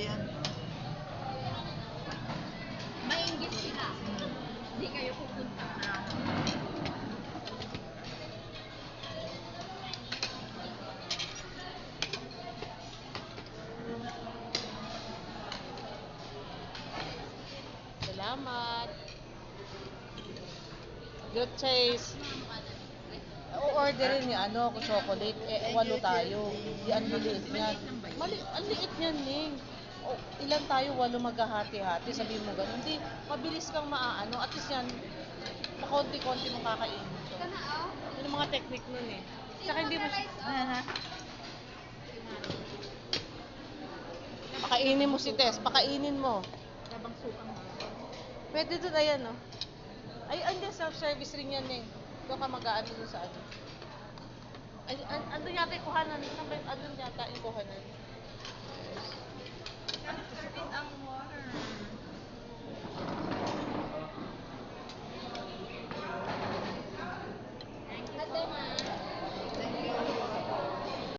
yan. Mainggit sila. Hindi kayo pupunta. Salamat. Good choice. O-orderin ni ano, chocolate. Eh, 8 tayo. Di ang liit niya. Ang liit niyan, Ning. O, ilan tayo? 8 maghahati-hati. Sabihin mo gano'n. Hindi, mabilis kang maaano. At least yan, pakonti-konti mong kakainin. Yun ang mga technique nun eh. Tsaka hindi mo pakainin mo si Tess. Pakainin mo. Labang sukang ha. Pwede doon, ayan, no? Ay, hindi, self-service rin yan, Ning. Doon ka mag-aano doon sa ano. Ay, andun yata yung kuhanan. Andun yata.